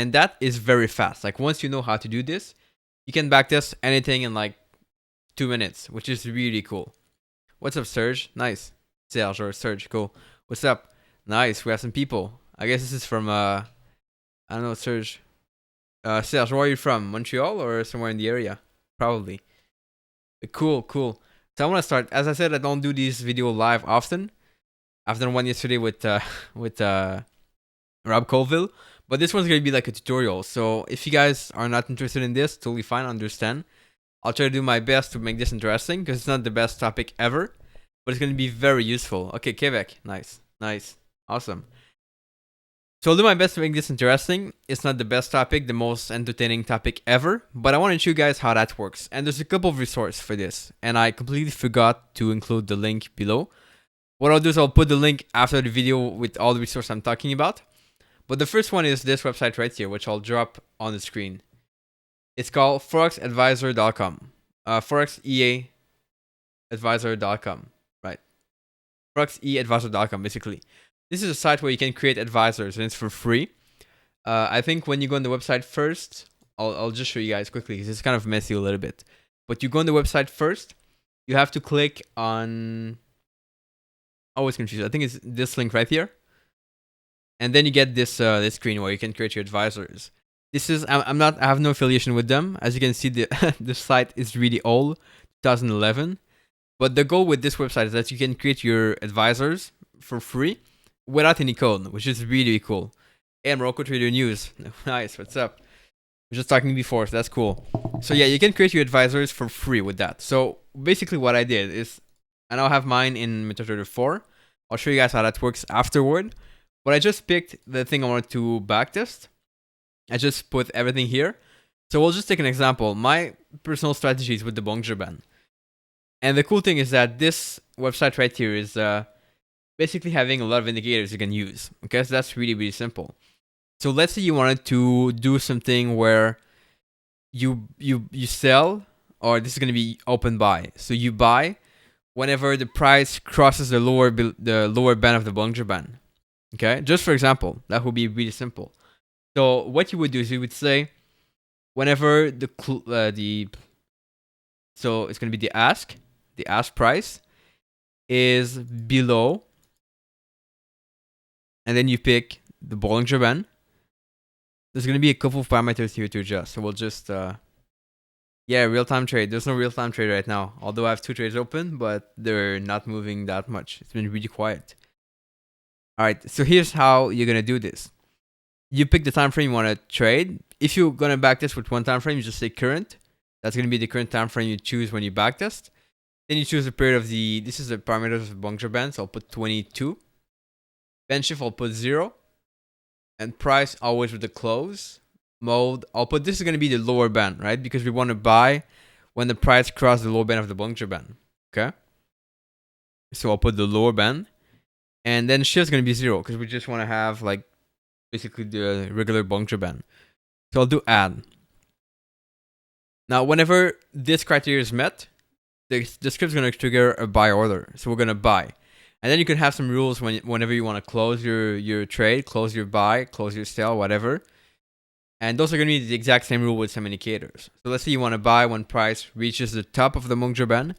And that is very fast. Like once you know how to do this, you can backtest anything in like 2 minutes, which is really cool. What's up, Serge? Nice. Serge or Serge, cool. What's up? Nice. We have some people. I guess this is from I don't know, Serge. Serge, where are you from? Montreal or somewhere in the area? Probably. Cool, cool. So I want to start. As I said, I don't do these video live often. I've done one yesterday with with Rob Colville, but this one's gonna be like a tutorial. So if you guys are not interested in this, totally fine, understand. I'll try to do my best to make this interesting because it's not the best topic ever, but it's gonna be very useful. Okay, Quebec, nice, nice, awesome. So I'll do my best to make this interesting. It's not the best topic, the most entertaining topic ever, but I want to show you guys how that works. And there's a couple of resources for this, and I completely forgot to include the link below. What I'll do is I'll put the link after the video with all the resources I'm talking about. But the first one is this website right here, which I'll drop on the screen. It's called forexadvisor.com. Forexeadvisor.com, right? Forexeadvisor.com, basically. This is a site where you can create advisors, and it's for free. I think when you go on the website first, I'll just show you guys quickly because it's kind of messy a little bit. But you go on the website first, you have to click on... Always confused. I think it's this link right here. And then you get this this screen where you can create your advisors. This is I have no affiliation with them. As you can see, the the site is really old, 2011. But the goal with this website is that you can create your advisors for free without any code, which is really cool. Hey, Morocco Trader News. Nice, what's up? We were just talking before, so that's cool. So yeah, you can create your advisors for free with that. So basically what I did is, I now have mine in MetaTrader 4. I'll show you guys how that works afterward. But I just picked the thing I wanted to backtest. I just put everything here. So we'll just take an example. My personal strategy is with the Bollinger Band. And the cool thing is that this website right here is basically having a lot of indicators you can use. Okay, so that's really, really simple. So let's say you wanted to do something where you sell, or this is going to be open buy. So you buy whenever the price crosses the lower band of the Bollinger Band. Okay, just for example, that would be really simple. So what you would do is you would say, whenever so it's gonna be the ask price is below, and then you pick the Bollinger Band. There's gonna be a couple of parameters here to adjust. So we'll just yeah, real-time trade. There's no real-time trade right now. Although I have 2 trades open, but they're not moving that much. It's been really quiet. Alright, so here's how you're gonna do this. You pick the time frame you want to trade. If you're gonna backtest with one time frame, you just say current. That's gonna be the current time frame you choose when you backtest. Then you choose the period of the. This is the parameters of Bollinger Band, so I'll put 22. Band shift I'll put 0, and price always with the close mode. I'll put this is gonna be the lower band, right? Because we want to buy when the price crosses the lower band of the Bollinger Band. Okay. So I'll put the lower band. And then shift is going to be 0 because we just want to have like basically the regular Bollinger Band. So I'll do add. Now, whenever this criteria is met, the script is going to trigger a buy order. So we're going to buy. And then you can have some rules whenever you want to close your trade, close your buy, close your sell, whatever. And those are going to be the exact same rule with some indicators. So let's say you want to buy when price reaches the top of the Bollinger Band.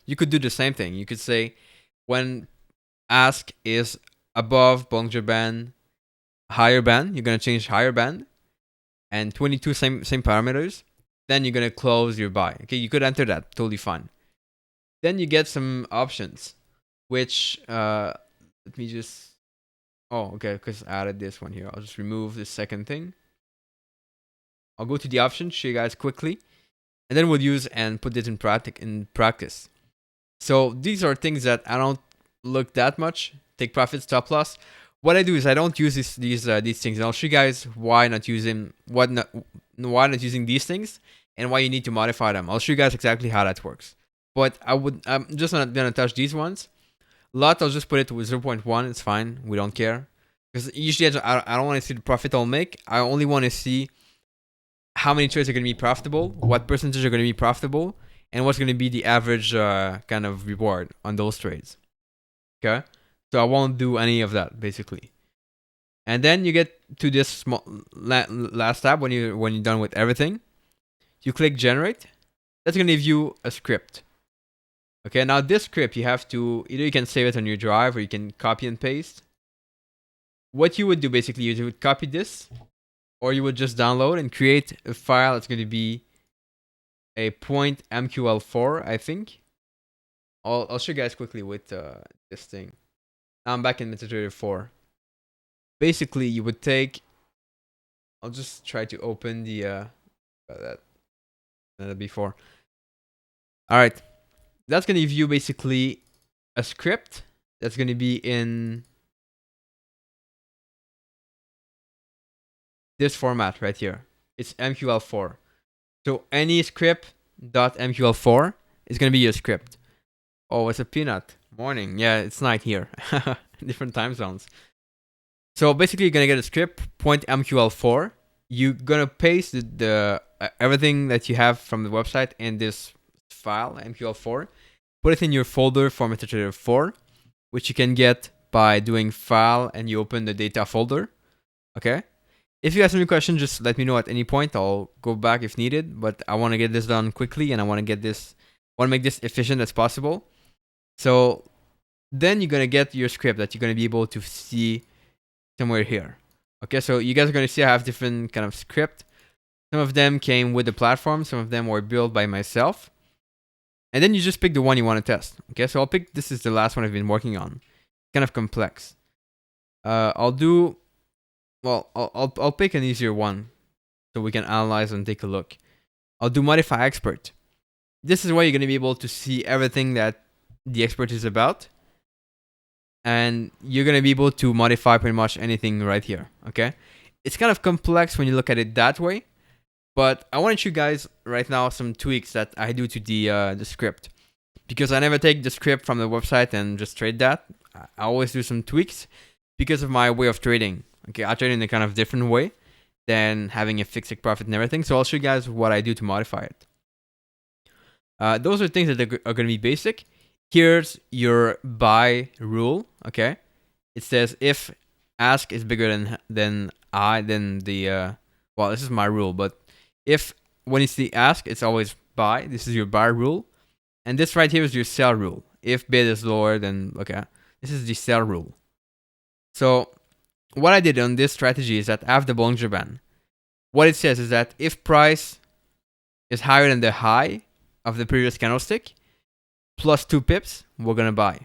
You could do the same thing. You could say when ask is above Bollinger Band, higher band, you're going to change higher band, and 22 same parameters. Then you're going to close your buy. Okay, you could enter that, totally fine. Then you get some options, which let me just, oh, okay, because I added this one here. I'll just remove the second thing. I'll go to the options, show you guys quickly, and then we'll use and put this in practice. So these are things that I don't look that much. Take profit, stop loss. What I do is I don't use these things, and I'll show you guys why not using these things and why you need to modify them. I'll show you guys exactly how that works. But I'm just not gonna touch these ones. Lot, I'll just put it to 0.1. It's fine. We don't care because usually I don't want to see the profit I'll make. I only want to see how many trades are going to be profitable, what percentage are going to be profitable, and what's going to be the average kind of reward on those trades. Okay, so I won't do any of that basically. And then you get to this small last tab when you're done with everything. You click generate. That's gonna give you a script. Okay, now this script you have to either you can save it on your drive or you can copy and paste. What you would do basically is you would copy this, or you would just download and create a file that's going to be a .mql4, I think. I'll show you guys quickly with this thing. Now I'm back in MetaTrader 4. Basically, you would take. I'll just try to open the that before. All right, that's going to give you basically a script that's going to be in this format right here. It's MQL4. So any script.mql4 is going to be your script. Oh, it's a peanut. Morning. Yeah, it's night here. Different time zones. So basically, you're going to get a script, .mql4. You're going to paste the everything that you have from the website in this file, MQL4. Put it in your folder for MetaTrader 4, which you can get by doing file and you open the data folder. Okay? If you have any questions, just let me know at any point. I'll go back if needed, but I want to get this done quickly and I want to make this efficient as possible. So then you're going to get your script that you're going to be able to see somewhere here. Okay, so you guys are going to see I have different kind of script. Some of them came with the platform. Some of them were built by myself. And then you just pick the one you want to test. Okay, so I'll pick, this is the last one I've been working on. Kind of complex. I'll pick an easier one so we can analyze and take a look. I'll do modify expert. This is where you're going to be able to see everything that the expert is about. And you're going to be able to modify pretty much anything right here. Okay. It's kind of complex when you look at it that way. But I want to show you guys right now some tweaks that I do to the script. Because I never take the script from the website and just trade that. I always do some tweaks because of my way of trading. Okay, I trade in a kind of different way than having a fixed profit and everything. So I'll show you guys what I do to modify it. Those are things that are going to be basic. Here's your buy rule. Okay, it says if ask is bigger than the well, this is my rule, but if when it's the ask, it's always buy. This is your buy rule, and this right here is your sell rule. If bid is lower than this is the sell rule. So what I did on this strategy is that I have the Bollinger Band. What it says is that if price is higher than the high of the previous candlestick, plus 2 pips, we're going to buy.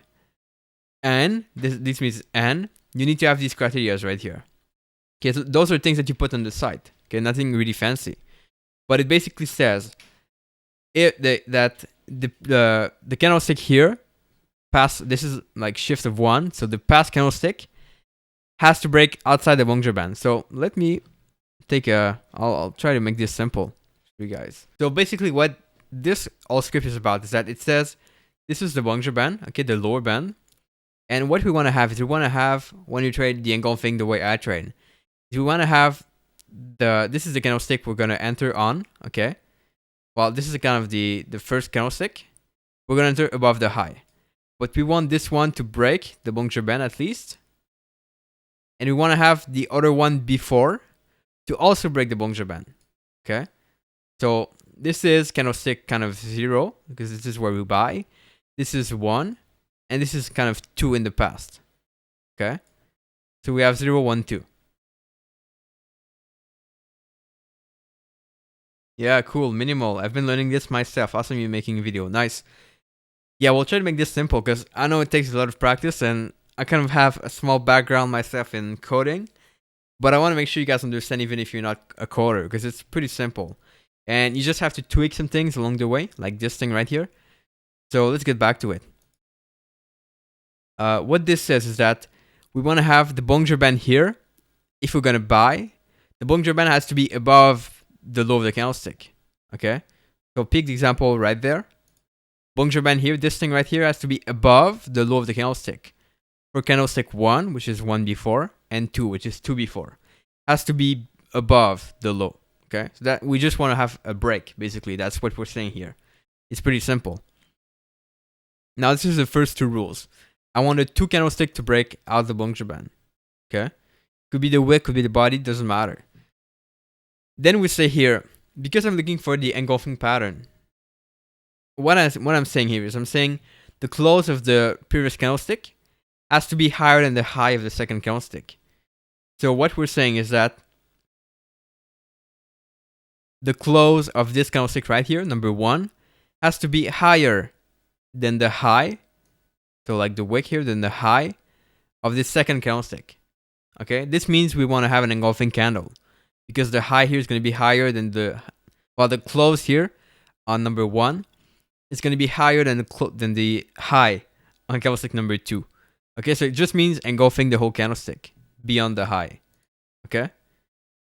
And this means and you need to have these criteria right here. Okay, so those are things that you put on the site. Okay, nothing really fancy. But it basically says that the candlestick here, this is like shift of 1. So the past candlestick has to break outside the Bollinger Band. So let me take I'll try to make this simple for you guys. So basically what this all script is about is that it says this is the Bollinger Band, okay, the lower band. And what we want to have is we want to have, when you trade the engulfing the way I trade, is we want to have this is the candlestick we're going to enter on, okay? Well, this is kind of the first candlestick. We're going to enter above the high. But we want this one to break the Bollinger Band at least. And we want to have the other one before to also break the Bollinger Band, okay? So this is candlestick kind of 0 because this is where we buy. This is 1. And this is kind of 2 in the past. Okay? So we have 0, 1, 2. Yeah, cool. Minimal. I've been learning this myself. Awesome, you making a video. Nice. Yeah, we'll try to make this simple because I know it takes a lot of practice and I kind of have a small background myself in coding. But I want to make sure you guys understand even if you're not a coder because it's pretty simple. And you just have to tweak some things along the way, like this thing right here. So let's get back to it. What this says is that we want to have the Bollinger Band here. If we're going to buy, the Bollinger Band has to be above the low of the candlestick. Okay? So pick the example right there. Bollinger Band here, this thing right here has to be above the low of the candlestick. For candlestick 1, which is 1 before, and 2, which is 2 before, has to be above the low. Okay? So that we just want to have a break, basically. That's what we're saying here. It's pretty simple. Now, this is the first 2 rules. I want the 2 candlestick to break out the Bollinger Band. Okay? Could be the wick, could be the body, doesn't matter. Then we say here, because I'm looking for the engulfing pattern, what I'm saying here is I'm saying the close of the previous candlestick has to be higher than the high of the second candlestick. So what we're saying is that the close of this candlestick right here, number 1, has to be higher than the high, so like the wick here, than the high of this second candlestick. Okay, this means we want to have an engulfing candle because the high here is going to be higher than the close here on number 1 is going to be higher than the high on candlestick number 2. Okay, so it just means engulfing the whole candlestick beyond the high. Okay,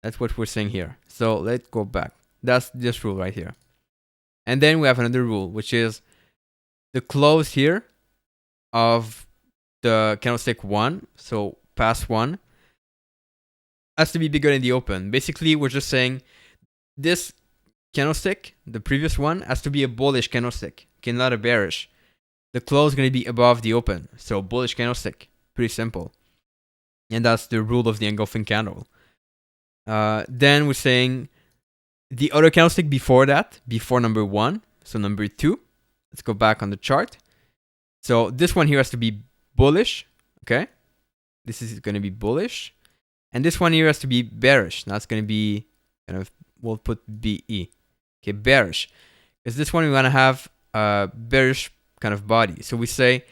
that's what we're saying here. So let's go back. That's this rule right here. And then we have another rule, which is the close here of the candlestick 1, so past 1, has to be bigger than the open. Basically, we're just saying this candlestick, the previous one, has to be a bullish candlestick, okay, not a bearish. The close is going to be above the open, so bullish candlestick. Pretty simple. And that's the rule of the engulfing candle. Then we're saying the other candlestick before that, before number 1, so number 2. Let's go back on the chart. So this one here has to be bullish, okay? This is going to be bullish. And this one here has to be bearish. That's going to be, we'll put BE. Okay, bearish. Because this one we want to have a bearish kind of body. So we say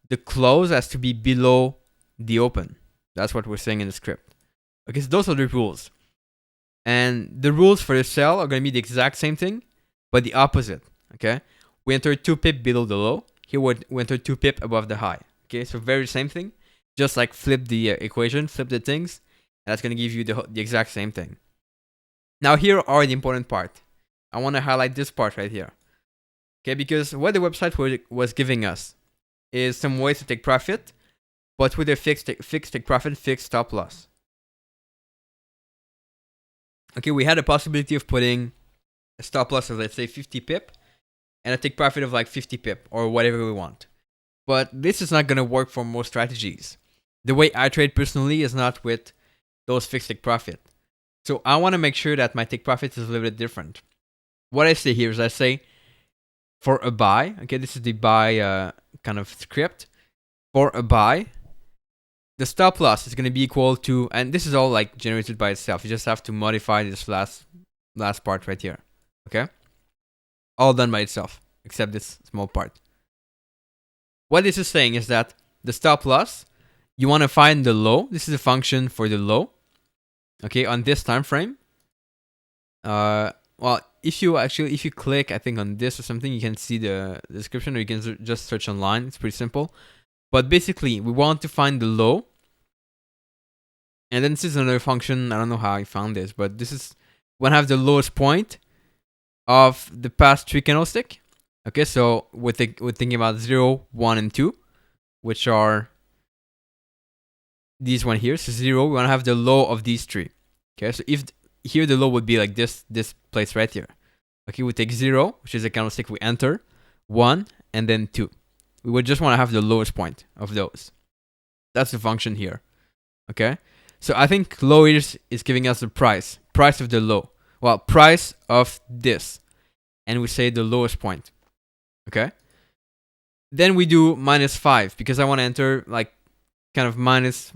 the close has to be below the open. That's what we're saying in the script. Okay, so those are the rules. And the rules for the sell are going to be the exact same thing, but the opposite. Okay, we enter 2 pip below the low. Here we enter 2 pip above the high. Okay, so very same thing. Just like flip the equation, flip the things, and that's going to give you the exact same thing. Now here are the important part. I want to highlight this part right here. Okay, because what the website was giving us is some ways to take profit, but with a fixed take profit, fixed stop loss. Okay, we had a possibility of putting a stop loss of, let's say, 50 pip and a take profit of like 50 pip or whatever we want. But this is not going to work for most strategies. The way I trade personally is not with those fixed take profit. So I want to make sure that my take profit is a little bit different. What I say here is I say for a buy, okay, this is the buy kind of script. For a buy, the stop loss is going to be equal to, and this is all like generated by itself. You just have to modify this last part right here. Okay? All done by itself, except this small part. What this is saying is that the stop loss, you want to find the low. This is a function for the low. Okay, on this time frame. Well, if you click, I think on this or something, you can see the description, or you can just search online. It's pretty simple. But basically, we want to find the low. And then this is another function. I don't know how I found this, but this is, we want to have the lowest point of the past 3 candlestick. Okay, so we're thinking about 0, 1, and 2, which are these one here. So 0, we want to have the low of these 3. Okay, so if here the low would be like this place right here. Okay, we take 0, which is the candlestick we enter, 1, and then 2. We would just want to have the lowest point of those. That's the function here. Okay, so I think low is giving us the price of the low. Well, price of this, and we say the lowest point. Okay, then we do -5 because I want to enter like kind of minus.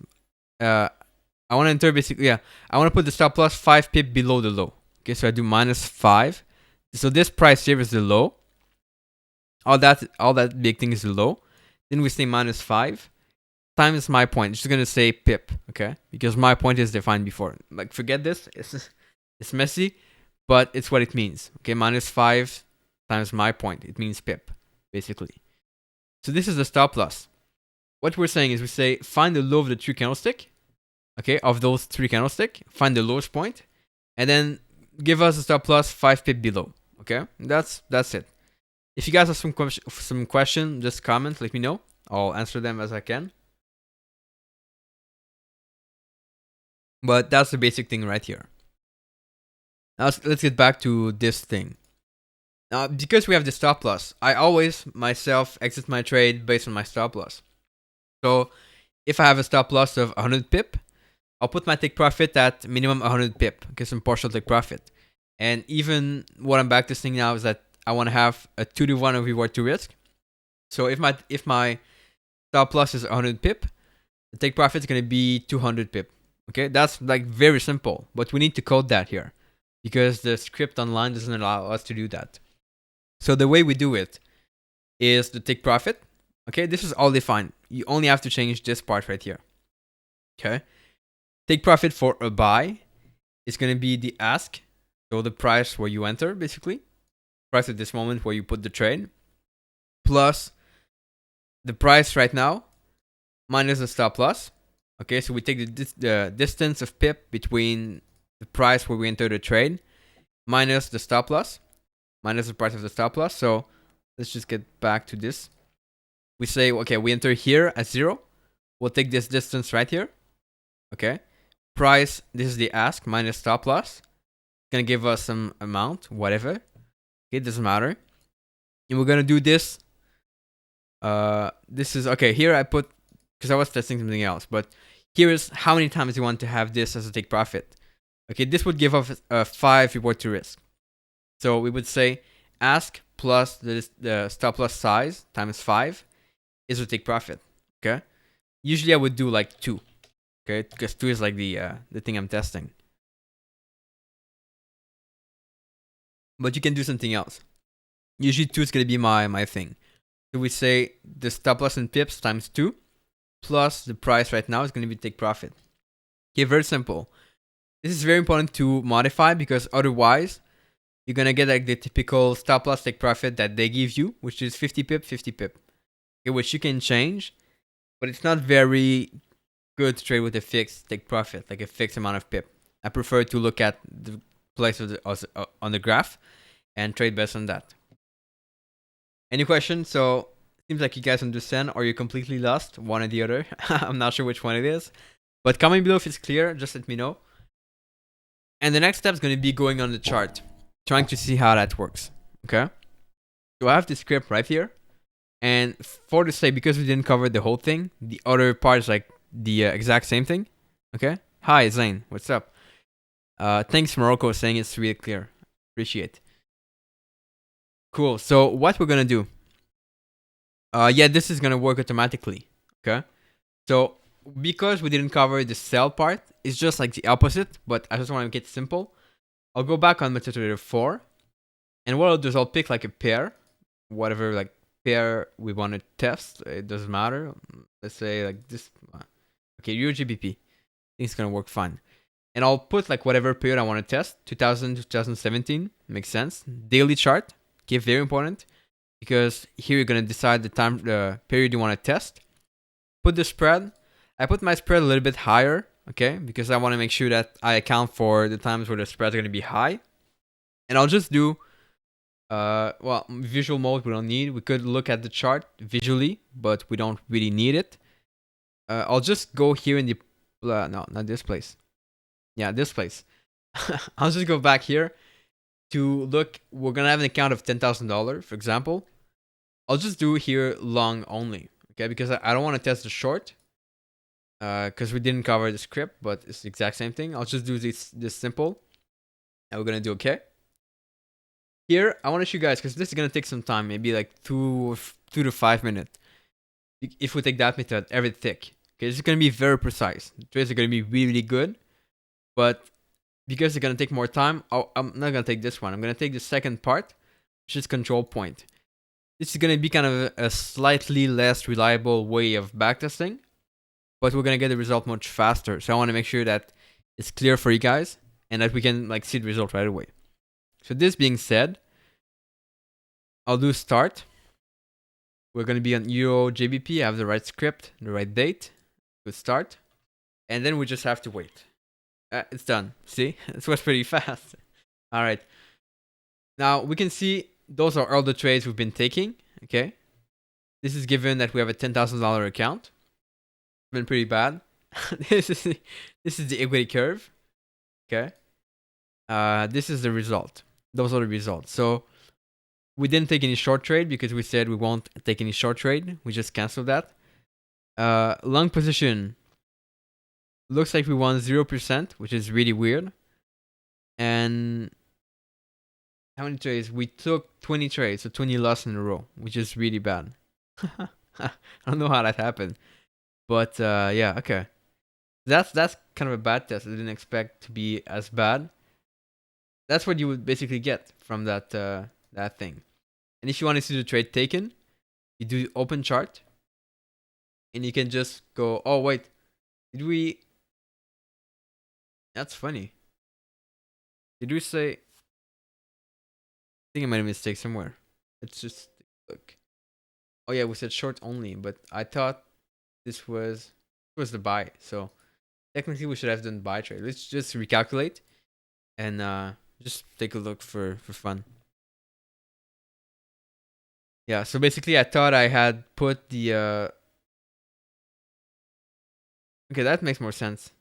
I want to enter basically, yeah, I want to put the stop loss 5 pip below the low. Okay, so I do -5. So this price here is the low. All that big thing is the low. Then we say -5 times my point. It's just gonna say pip, okay? Because my point is defined before. Like, forget this. It's messy, but it's what it means. Okay, -5 times my point. It means pip, basically. So this is the stop loss. What we're saying is we say find the low of the 3 candlestick. Okay, of those 3 candlestick, find the lowest point, and then give us a stop loss 5 pip below. Okay, that's it. If you guys have some question, just comment, let me know. I'll answer them as I can. But that's the basic thing right here. Now let's get back to this thing. Now, because we have the stop loss, I always myself exit my trade based on my stop loss. So if I have a stop loss of 100 pip, I'll put my take profit at minimum 100 pip, okay, some partial take profit. And even what I'm backtesting now is that I want to have a 2-to-1 of reward to risk. So if my stop loss is 100 pip, the take profit is going to be 200 pip. Okay, that's like very simple, but we need to code that here because the script online doesn't allow us to do that. So the way we do it is the take profit. Okay, this is all defined. You only have to change this part right here. Okay, take profit for a buy is going to be the ask, so the price where you enter, basically price at this moment where you put the trade, plus the price right now minus the stop loss. Okay, so we take the distance of pip between the price where we enter the trade minus the stop loss, minus the price of the stop loss. So let's just get back to this. We say, okay, we enter here at 0. We'll take this distance right here. Okay, price, this is the ask minus stop loss. It's gonna give us some amount, whatever. Okay, it doesn't matter. And we're gonna do this. This is okay. Here I put, because I was testing something else, but here is how many times you want to have this as a take profit. Okay, this would give us a 5 reward to risk. So we would say ask plus the stop loss size times 5 is a take profit. Okay, usually I would do like 2. Okay, because 2 is like the thing I'm testing. But you can do something else. Usually 2 is gonna be my thing. So we say the stop loss in pips times 2 plus the price right now is going to be take profit. Okay, very simple. This is very important to modify because otherwise you're going to get like the typical stop loss take profit that they give you, which is 50 pip, 50 pip. Okay, which you can change, but it's not very good to trade with a fixed take profit, like a fixed amount of pip. I prefer to look at the place of on the graph and trade based on that. Any questions? So seems like you guys understand, or you're completely lost, one or the other. I'm not sure which one it is. But comment below if it's clear, just let me know. And the next step is going to be going on the chart, trying to see how that works. Okay? So I have the script right here. And for the sake, because we didn't cover the whole thing, the other part is like the exact same thing. Okay? Hi, Zane. What's up? Thanks, Morocco, saying it's really clear. Appreciate. Cool. So what we're going to do. Yeah, this is gonna work automatically. Okay, so because we didn't cover the sell part, it's just like the opposite. But I just want to make it simple. I'll go back on MetaTrader 4, and what I'll do is I'll pick like a pair, whatever like pair we want to test. It doesn't matter. Let's say like this. Okay, EURGBP. I think it's gonna work fine. And I'll put like whatever period I want to test. 2000 to 2017 makes sense. Daily chart. Okay, very important. Because here you're going to decide the period you want to test. Put the spread. I put my spread a little bit higher, okay? Because I want to make sure that I account for the times where the spreads are going to be high. And I'll just do, well, visual mode we don't need. We could look at the chart visually, but we don't really need it. I'll just go here in the, no, not this place. Yeah, this place. I'll just go back here. To look, we're gonna have an account of $10,000, for example. I'll just do here long only, okay? Because I don't want to test the short, because we didn't cover the script, but it's the exact same thing. I'll just do this simple, and we're gonna do okay. Here, I want to show you guys because this is gonna take some time, maybe like 2 to 5 minutes. If we take that method, every tick, okay, this is gonna be very precise. The trades are gonna be really good, but because it's going to take more time, I'm not going to take this one. I'm going to take the second part, which is control point. This is going to be kind of a slightly less reliable way of backtesting, but we're going to get the result much faster. So I want to make sure that it's clear for you guys and that we can like see the result right away. So this being said, I'll do start. We're going to be on EURGBP. I have the right script, the right date. Good start. And then we just have to wait. It's done. See? This was pretty fast. All right. Now we can see those are all the trades we've been taking. Okay. This is given that we have a $10,000 account. Been pretty bad. this is the equity curve. Okay. This is the result. Those are the results. So we didn't take any short trade because we said we won't take any short trade. We just canceled that. Long position. Looks like we won 0%, which is really weird. And how many trades? We took 20 trades, so 20 lost in a row, which is really bad. I don't know how that happened. But yeah, okay. That's kind of a bad test. I didn't expect to be as bad. That's what you would basically get from that thing. And if you want to see the trade taken, you do open chart, and you can just go, oh wait, did we? That's funny. Did we say? I think I made a mistake somewhere. Let's just look. Oh yeah, we said short only, but I thought this was the buy. So technically, we should have done buy trade. Let's just recalculate and just take a look for fun. Yeah. So basically, I thought I had put the. Okay, that makes more sense.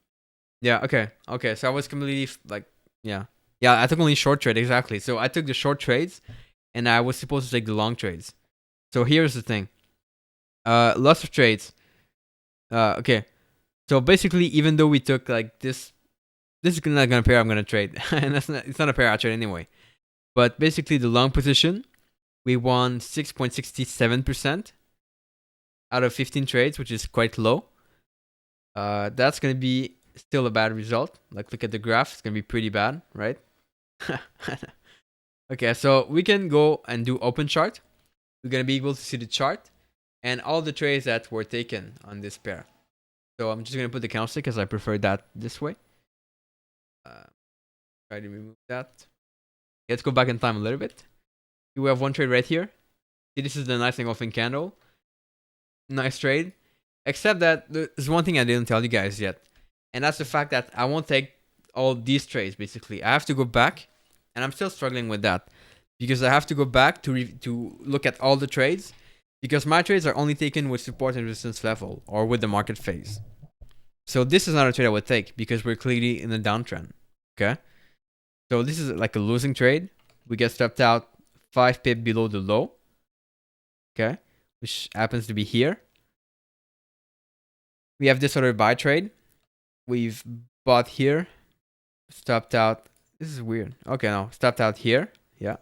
Yeah. Okay. Okay. So I was completely like, yeah, yeah. I took only short trade exactly. So I took the short trades, and I was supposed to take the long trades. So here's the thing. Lots of trades. Okay. So basically, even though we took like this is not gonna pair I'm gonna trade, and it's not a pair I trade anyway. But basically, the long position, we won 6.67% out of 15 trades, which is quite low. That's gonna be still a bad result. Like, look at the graph; it's gonna be pretty bad, right? Okay, so we can go and do open chart. We're gonna be able to see the chart and all the trades that were taken on this pair. So I'm just gonna put the candlestick because I prefer that this way. Try to remove that. Let's go back in time a little bit. We have one trade right here. See, this is the nice engulfing candle. Nice trade. Except that there's one thing I didn't tell you guys yet. And that's the fact that I won't take all these trades, basically. I have to go back. And I'm still struggling with that. Because I have to go back to look at all the trades. Because my trades are only taken with support and resistance level. Or with the market phase. So this is not a trade I would take. Because we're clearly in a downtrend. Okay? So this is like a losing trade. We get stepped out 5 pip below the low. Okay? Which happens to be here. We have this other buy trade. We've bought here. Stopped out. This is weird. Okay, no. Stopped out here. Yeah.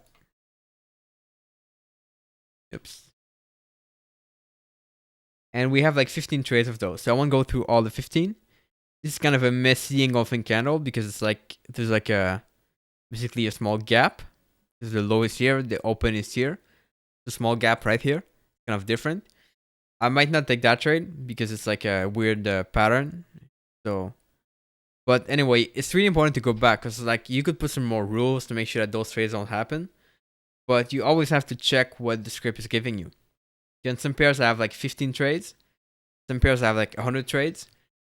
Oops. And we have like 15 trades of those. So I won't go through all the 15. This is kind of a messy engulfing candle because it's like there's like a basically a small gap. This is the lowest here. The open is here. The small gap right here. Kind of different. I might not take that trade because it's like a weird pattern. So, but anyway, it's really important to go back because like you could put some more rules to make sure that those trades don't happen. But you always have to check what the script is giving you. In some pairs I have like 15 trades. Some pairs I have like 100 trades.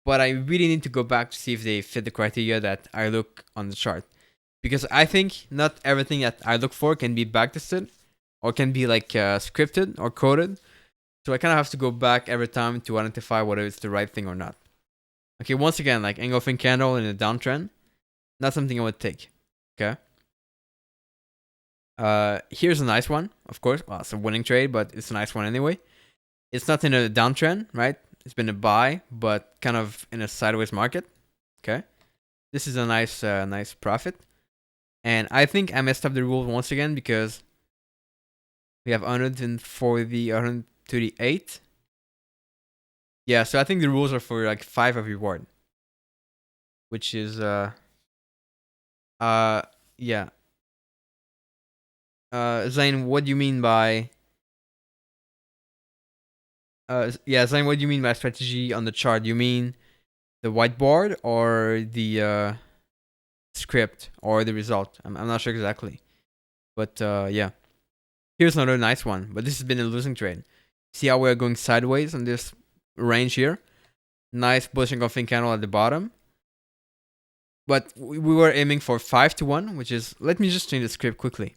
But I really need to go back to see if they fit the criteria that I look on the chart. Because I think not everything that I look for can be backtested or can be like scripted or coded. So I kind of have to go back every time to identify whether it's the right thing or not. Okay, once again, like engulfing candle in a downtrend, not something I would take. Okay. Here's a nice one, of course. Well, it's a winning trade, but it's a nice one anyway. It's not in a downtrend, right? It's been a buy, but kind of in a sideways market. Okay. This is a nice profit. And I think I messed up the rules once again because we have 140, 138. Yeah, so I think the rules are for like 5 of reward. Which is yeah. Zain, what do you mean by yeah, Zain, what do you mean by strategy on the chart? Do you mean the whiteboard or the script or the result? I'm not sure exactly. But yeah. Here's another nice one, but this has been a losing trade. See how we're going sideways on this range here? Nice bullish engulfing candle at the bottom. But we were aiming for 5 to 1, which is, let me just change the script quickly.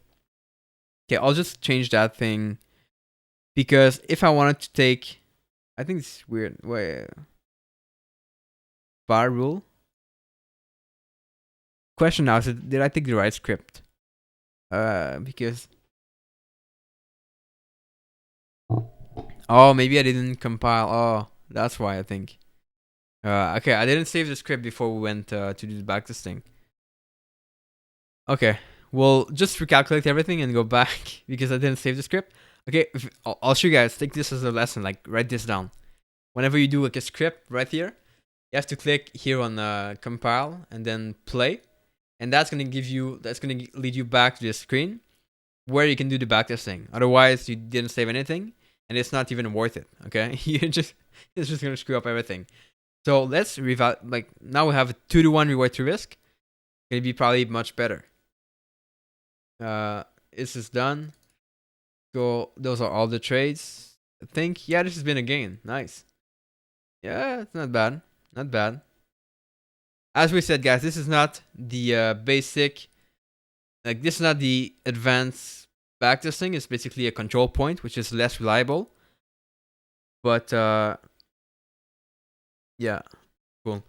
Okay, I'll just change that thing because if I wanted to take, I think it's weird. Wait, bar rule. Question now is, did I take the right script? Because oh, maybe I didn't compile. Oh, that's why I think. Okay, I didn't save the script before we went to do the backtesting. Okay, we'll just recalculate everything and go back because I didn't save the script. Okay, I'll show you guys. Take this as a lesson. Like, write this down. Whenever you do like a script right here, you have to click here on compile and then play, and that's gonna lead you back to the screen where you can do the backtesting. Otherwise, you didn't save anything, and it's not even worth it. Okay, it's just gonna screw up everything. So let's like now we have a 2-to-1 reward to risk. Gonna be probably much better. This is done. Go. Those are all the trades. I think this has been a gain. Nice. Yeah, it's not bad. Not bad. As we said, guys, this is not the basic. Like, this is not the advanced backtesting. It's basically a control point, which is less reliable. But yeah, cool.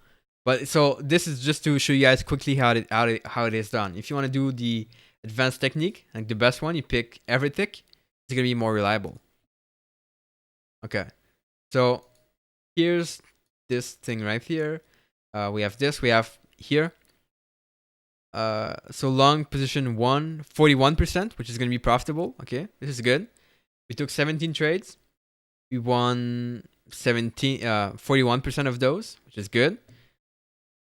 But so this is just to show you guys quickly how it is done. If you want to do the advanced technique, like the best one, you pick every tick. It's gonna be more reliable. Okay, so here's this thing right here. We have this. We have here. So long position 1, 41%, which is gonna be profitable. Okay, this is good. We took 17 trades. We won 41% of those, which is good.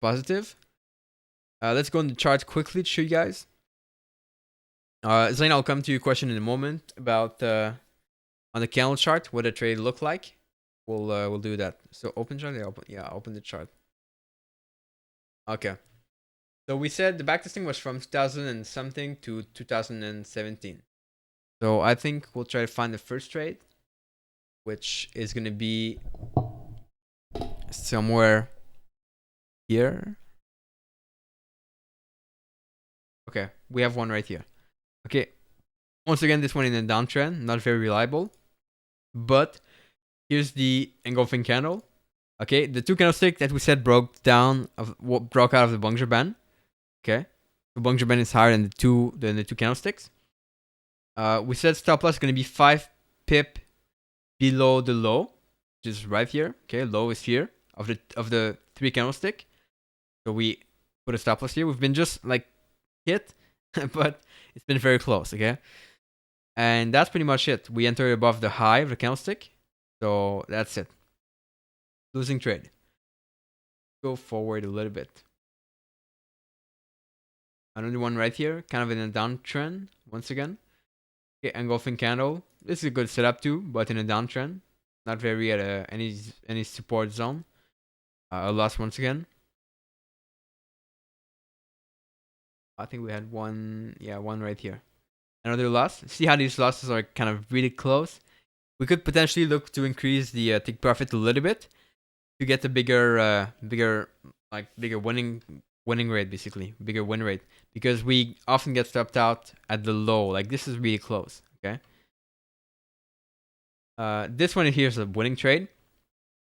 Positive. Let's go on the chart quickly to show you guys. Zain, I'll come to your question in a moment about on the candle chart what a trade look like. We'll do that. So open chart. Open the chart. Okay. So we said the backtesting was from 2000 and something to 2017. So I think we'll try to find the first trade, which is gonna be somewhere here. Okay, we have one right here. Okay, once again, this one in a downtrend, not very reliable. But here's the engulfing candle. Okay, the two candlestick that we said broke out of the Bollinger Band. Okay, the Bollinger Band is higher than the two candlesticks. We said stop loss is gonna be 5 pip below the low, which is right here. Okay, low is here of the 3 candlestick. So we put a stop loss here. We've been just like hit, but it's been very close. Okay, and that's pretty much it. We entered above the high of the candlestick, so that's it. Losing trade. Go forward a little bit. Another one right here, kind of in a downtrend once again. Okay, engulfing candle. This is a good setup too, but in a downtrend, not very at any support zone. A loss once again. I think we had one right here. Another loss. See how these losses are kind of really close. We could potentially look to increase the take profit a little bit to get a bigger winning rate, basically bigger win rate, because we often get stopped out at the low. Like, this is really close. Okay. This one here is a winning trade.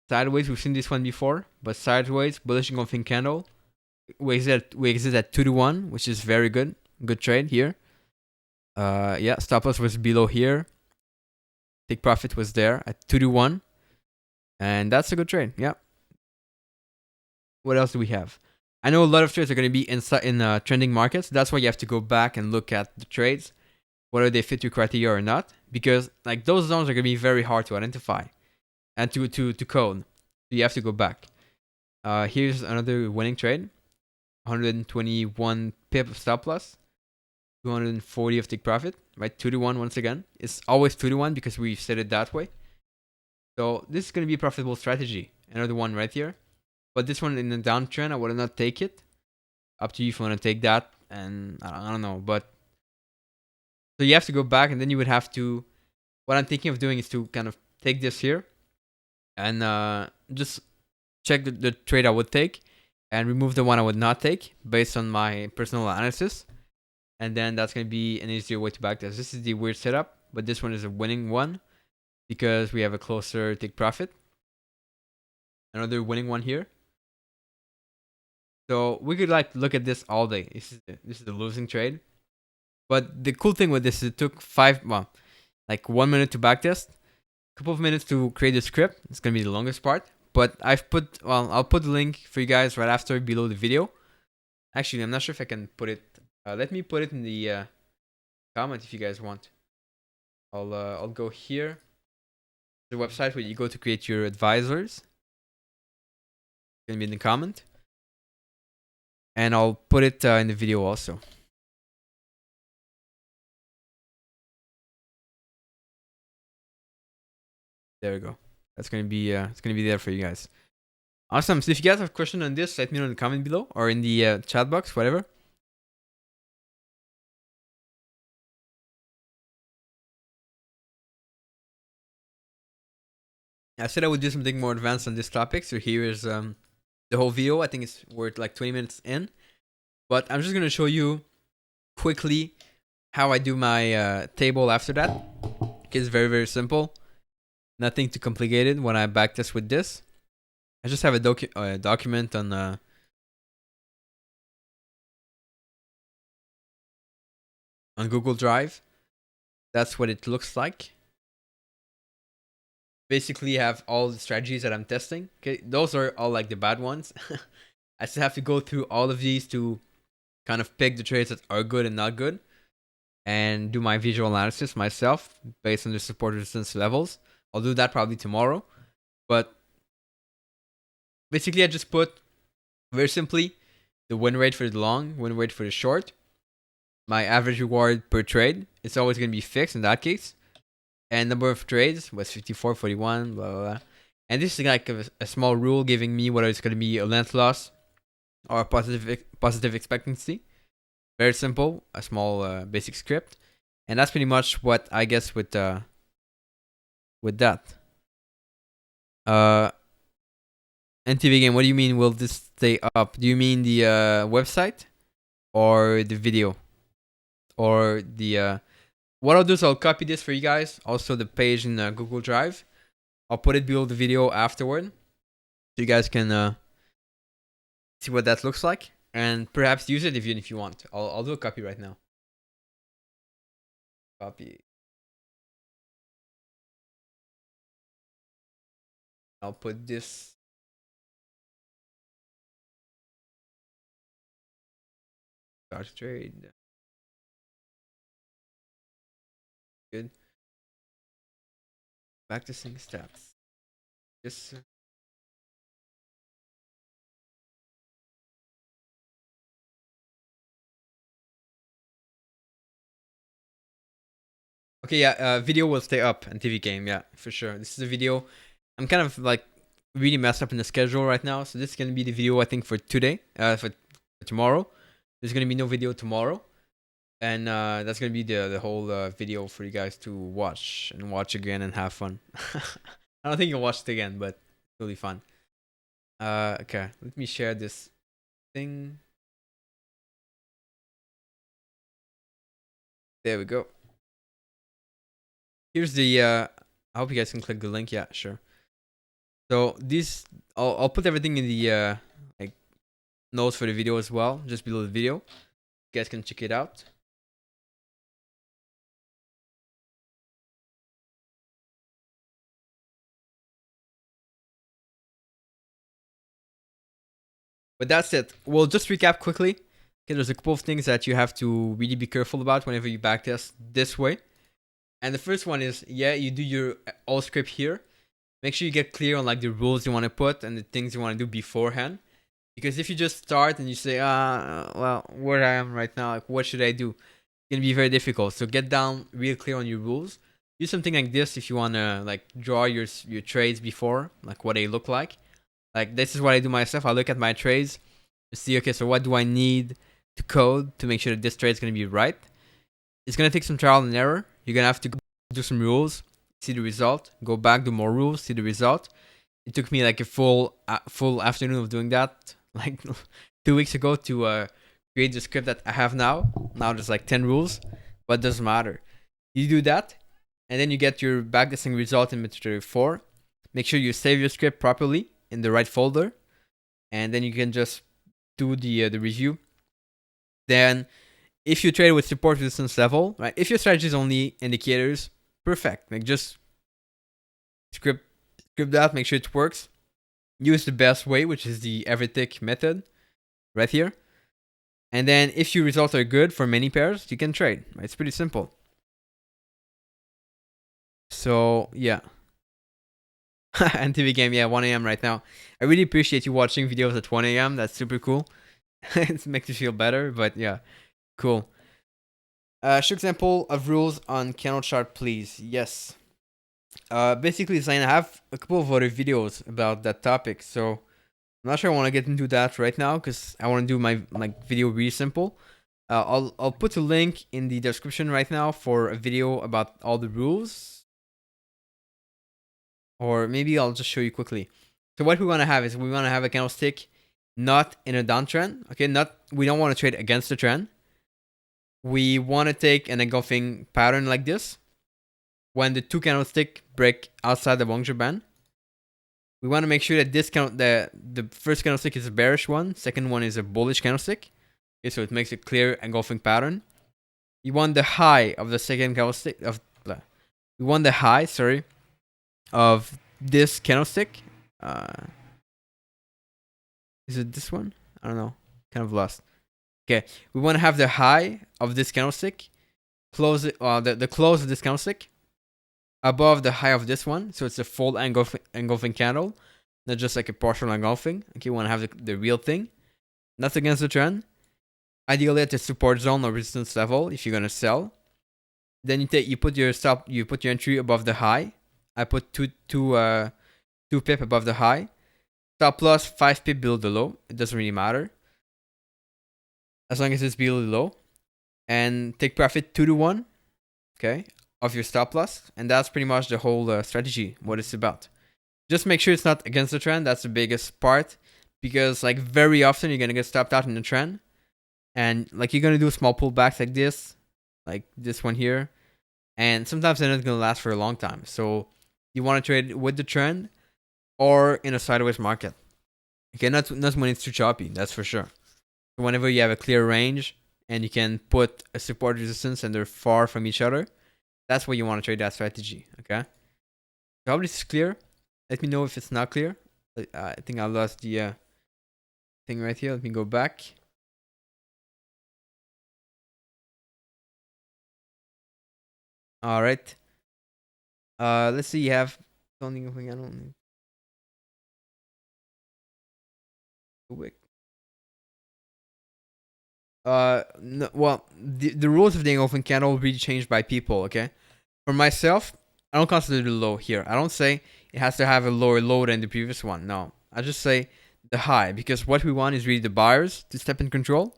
Sideways, we've seen this one before, but sideways, bullish engulfing candle. We exit at 2-to-1, which is very good. Good trade here. Stop loss was below here. Take profit was there at 2-to-1. And that's a good trade. Yeah. What else do we have? I know a lot of trades are going to be in trending markets. That's why you have to go back and look at the trades, whether they fit your criteria or not, because like those zones are going to be very hard to identify and to code. So you have to go back. Here's another winning trade. 121 pip of stop loss, 240 of take profit, right? 2-to-1 once again. It's always 2-to-1 because we set it that way. So this is going to be a profitable strategy. Another one right here. But this one in the downtrend, I would not take it. Up to you if you want to take that. And I don't know. But so you have to go back, and then you would have to. What I'm thinking of doing is to kind of take this here and just check the trade I would take and remove the one I would not take based on my personal analysis. And then that's going to be an easier way to backtest. This is the weird setup, but this one is a winning one because we have a closer take profit. Another winning one here. So we could like look at this all day. This is the losing trade. But the cool thing with this is it took 1 minute to backtest, a couple of minutes to create the script. It's going to be the longest part. but I'll put the link for you guys right after below the video. Actually, I'm not sure if I can put it. Let me put it in the comment if you guys want. I'll go here. The website where you go to create your advisors. It's gonna be in the comment, and I'll put it in the video also. There we go. That's gonna be it's gonna be there for you guys. Awesome. So if you guys have a question on this, let me know in the comment below or in the chat box, whatever. I said I would do something more advanced on this topic, so here is the whole video. I think it's worth like 20 minutes in, but I'm just gonna show you quickly how I do my table after that. It's very, very simple. Nothing too complicated when I backtest with this. I just have a document on Google Drive. That's what it looks like. Basically, have all the strategies that I'm testing. Okay, those are all like the bad ones. I still have to go through all of these to kind of pick the trades that are good and not good, and do my visual analysis myself based on the support resistance levels. I'll do that probably tomorrow. But basically, I just put very simply the win rate for the long, win rate for the short, my average reward per trade. It's always going to be fixed in that case. And number of trades was 54, 41, blah, blah, blah. And this is like a small rule giving me whether it's going to be a length loss or a positive expectancy. Very simple, a small basic script. And that's pretty much what I guess with that. NTV game, what do you mean will this stay up? Do you mean the website or the video? Or the... what I'll do is I'll copy this for you guys. Also the page in Google Drive. I'll put it below the video afterward. So you guys can see what that looks like. And perhaps use it if you want. I'll do a copy right now. Copy. I'll put this. Start trade. Good. Backtesting stats. Just okay, yeah, video will stay up on TV game, yeah, for sure. This is a video. I'm kind of like really messed up in the schedule right now, so this is gonna be the video I think for today, for tomorrow. There's gonna be no video tomorrow, and that's gonna be the whole video for you guys to watch again and have fun. I don't think you'll watch it again, but it's really fun. Okay, let me share this thing. There we go. Here's the I hope you guys can click the link. Yeah, sure. So these I'll put everything in the like notes for the video as well, just below the video. You guys can check it out. But that's it. We'll just recap quickly. Okay, there's a couple of things that you have to really be careful about whenever you backtest this way. And the first one is, yeah, you do your all script here. Make sure you get clear on like the rules you want to put and the things you want to do beforehand. Because if you just start and you say, well, where I am right now, like, what should I do? It's going to be very difficult. So get down real clear on your rules. Use something like this if you want to like draw your trades before, like what they look like. Like this is what I do myself. I look at my trades to see, okay, so what do I need to code to make sure that this trade is going to be right? It's going to take some trial and error. You're going to have to do some rules, see the result, go back, do more rules, see the result. It took me like a full afternoon of doing that, like 2 weeks ago, to create the script that I have now. Now there's like 10 rules, but it doesn't matter. You do that, and then you get your backtesting result in MetaTrader 4. Make sure you save your script properly in the right folder, and then you can just do the review. Then, if you trade with support resistance level, right? If your strategy is only indicators, perfect. Like just script that, make sure it works. use the best way, which is the everything method right here. And then if your results are good for many pairs, you can trade. It's pretty simple. So yeah. NTV game, yeah, 1 a.m. right now. I really appreciate you watching videos at 1 a.m. That's super cool. It makes me feel better, but yeah, cool. Show example of rules on candle chart, please. Yes. Basically, Zane, I have a couple of other videos about that topic, so I'm not sure I want to get into that right now because I want to do my video really simple. I'll put a link in the description right now for a video about all the rules, or maybe I'll just show you quickly. So what we want to have is we want to have a candlestick not in a downtrend. Okay, we don't want to trade against the trend. We want to take an engulfing pattern like this. When the two candlesticks break outside the Bollinger Band, we want to make sure that the first candlestick is a bearish one, second one is a bullish candlestick. Okay, so it makes a clear engulfing pattern. You want the high of the second candlestick we want the high, sorry, of this candlestick. Is it this one? I don't know. Kind of lost. Okay, we want to have the high of this candlestick, the close of this candlestick above the high of this one, so it's a full engulfing candle, not just like a partial engulfing. Okay, you want to have the real thing. That's against the trend. Ideally at the support zone or resistance level if you're gonna sell. Then you put your entry above the high. I put two pip above the high. Stop loss 5 pip below the low. It doesn't really matter as long as it's below the low. And take profit 2 to 1. Okay, of your stop loss, and that's pretty much the whole strategy, what it's about. Just make sure it's not against the trend. That's the biggest part, because like very often you're gonna get stopped out in the trend, and like you're gonna do small pullbacks like this one here, and sometimes they're not gonna last for a long time. So you want to trade with the trend or in a sideways market. Okay, not when it's too choppy, that's for sure. Whenever you have a clear range and you can put a support resistance and they're far from each other, that's what you want to trade that strategy. Okay, so I hope this is clear. Let me know if it's not clear. I think I lost the thing right here. Let me go back. All right. Let's see. You have something going on. Quick. No, well, the rules of the engulfing candle will be changed by people. Okay. For myself, I don't consider the low here. I don't say it has to have a lower low than the previous one. No, I just say the high, because what we want is really the buyers to step in control.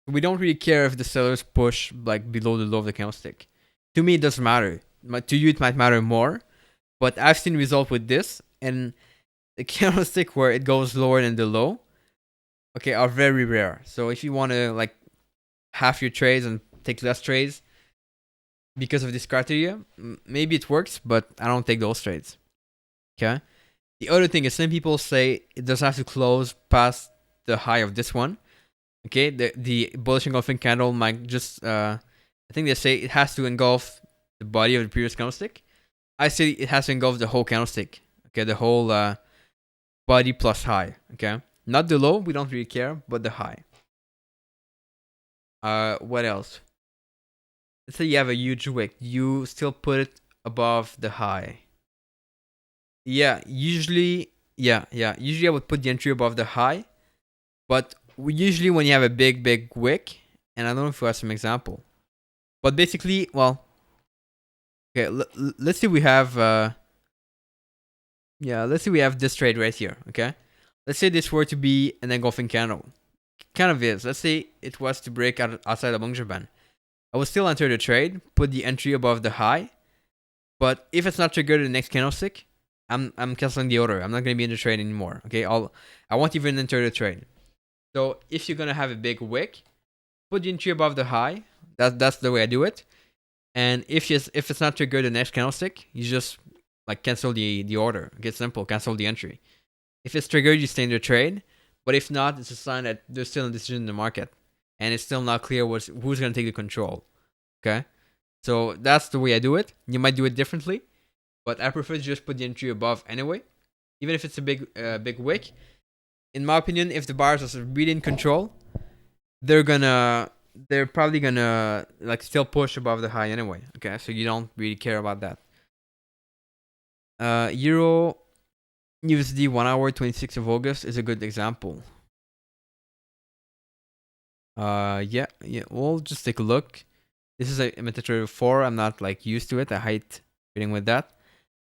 We don't really care if the sellers push like below the low of the candlestick. To me, it doesn't matter. To you, it might matter more. But I've seen result with this, and the candlestick where it goes lower than the low, okay, are very rare. So if you want to like half your trades and take less trades because of this criteria, maybe it works, but I don't take those trades. Okay. The other thing is, some people say it doesn't have to close past the high of this one. Okay, the bullish engulfing candle might just I think they say it has to engulf the body of the previous candlestick. I say it has to engulf the whole candlestick. Okay, the whole body plus high. Okay, not the low, we don't really care, but the high. What else? Let's say you have a huge wick, you still put it above the high. Yeah, usually I would put the entry above the high, but usually when you have a big wick, and I don't know if we have some example, but basically, well, okay, let's see we have let's say we have this trade right here. Okay, let's say this were to be an engulfing candle, kind of is. Let's say it was to break outside the Bollinger Band. I would still enter the trade, put the entry above the high, but if it's not triggered in the next candlestick, I'm canceling the order. I'm not gonna be in the trade anymore. Okay, I won't even enter the trade. So if you're gonna have a big wick, put the entry above the high. That's the way I do it. And if it's not triggered the next candlestick, you just like cancel the order. Get simple, cancel the entry. If it's triggered, you stay in the trade. But if not, it's a sign that there's still a decision in the market, and it's still not clear who's gonna take the control. Okay, so that's the way I do it. You might do it differently, but I prefer to just put the entry above anyway. even if it's a big wick. In my opinion, if the buyers are really in control, they're probably gonna like still push above the high anyway. Okay, so you don't really care about that. Euro USD 1 hour 26th of August is a good example. Yeah, we'll just take a look. This is a MetaTrader 4. I'm not like used to it. I hate trading with that.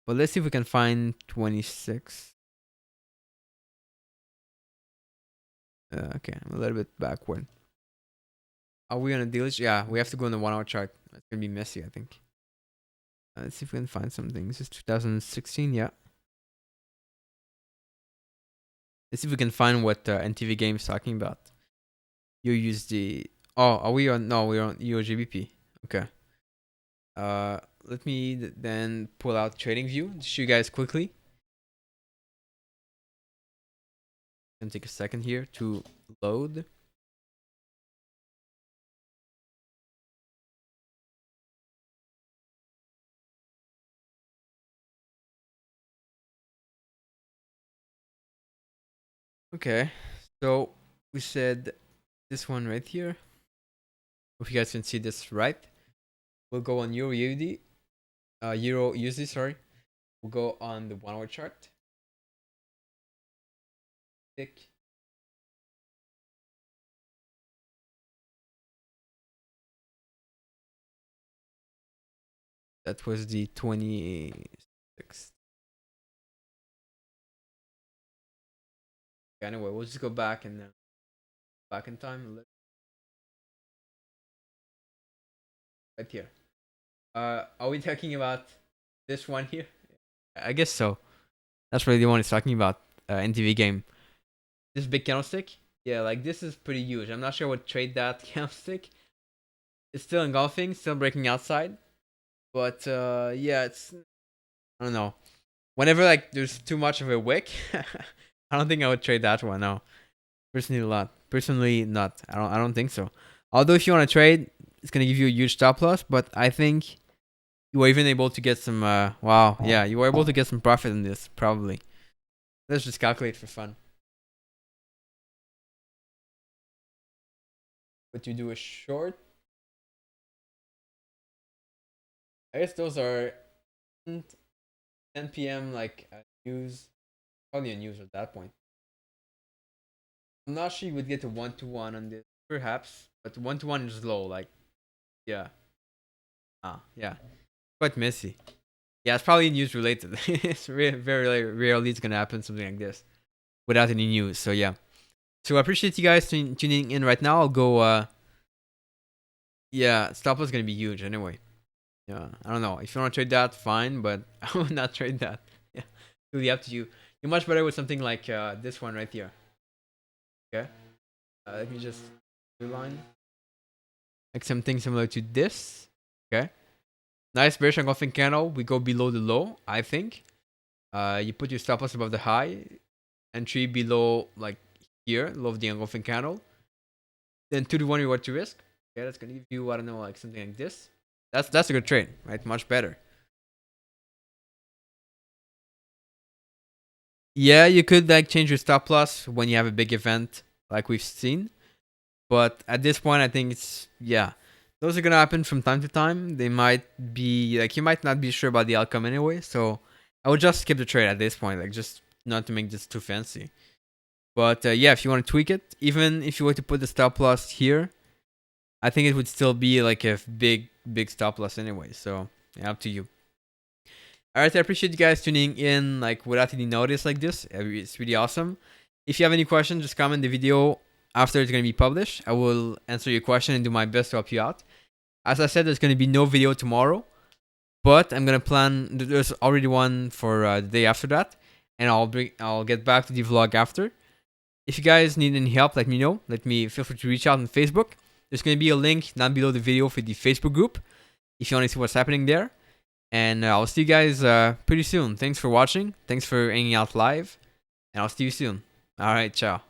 But let's see if we can find 26. Okay, I'm a little bit backward. Are we on a deal? Yeah, we have to go on the 1 hour chart. It's gonna be messy, I think. Let's see if we can find something. This is 2016, yeah. Let's see if we can find what NTV Game is talking about. USD. Oh, are we on? No, we're on EURGBP. Okay. Let me then pull out trading view to show you guys quickly. Gonna take a second here to load. Okay, so we said this one right here. If you guys can see this right, we'll go on Euro USD, Euro USD. Sorry, we'll go on the 1 hour chart. Tick. That was the 26th. Anyway, we'll just go back and back in time. Right here. Are we talking about this one here? I guess so. That's really the one it's talking about. NTV Game. This big candlestick. Yeah, like this is pretty huge. I'm not sure what trade that candlestick. It's still engulfing, still breaking outside. But yeah, it's, I don't know. Whenever like there's too much of a wick, I don't think I would trade that one. No, personally not. I don't think so. Although if you want to trade, it's gonna give you a huge stop loss. But I think you were even able to get some. Wow, yeah, you were able to get some profit in this probably. Let's just calculate for fun. But you do a short. I guess those are 10 p.m. like news, probably a news at that point. I'm not sure you would get to 1-to-1 on this, perhaps, but 1-to-1 is low. Like, yeah, yeah, quite messy. Yeah, it's probably news related. It's very rarely it's gonna happen something like this without any news. So yeah, so I appreciate you guys tuning in right now. I'll go. Yeah, stop loss is gonna be huge anyway. Yeah, I don't know. If you want to trade that, fine, but I would not trade that. Yeah, really up to you. You're much better with something like this one right here. Okay, let me just line like something similar to this. Okay, nice bearish engulfing candle. We go below the low. I think. You put your stop loss above the high, entry below like here, low of the engulfing candle. Then 2-to-1 reward to risk. Okay, that's gonna give you, I don't know, like something like this. That's a good trade, right? Much better. Yeah, you could like change your stop loss when you have a big event like we've seen. But at this point, I think it's, yeah, those are gonna happen from time to time. They might be like, you might not be sure about the outcome anyway. So I would just skip the trade at this point, like just not to make this too fancy. But yeah, if you want to tweak it, even if you were to put the stop loss here, I think it would still be like a big stop loss anyway. So yeah, up to you. Alright, I appreciate you guys tuning in like without any notice like this. It's really awesome. If you have any questions, just comment the video after it's going to be published. I will answer your question and do my best to help you out. As I said, there's going to be no video tomorrow, but I'm going to plan, there's already one for the day after that, and I'll get back to the vlog after. If you guys need any help, let me know. Feel free to reach out on Facebook. There's going to be a link down below the video for the Facebook group if you want to see what's happening there. And I'll see you guys pretty soon. Thanks for watching. Thanks for hanging out live. And I'll see you soon. Alright, ciao.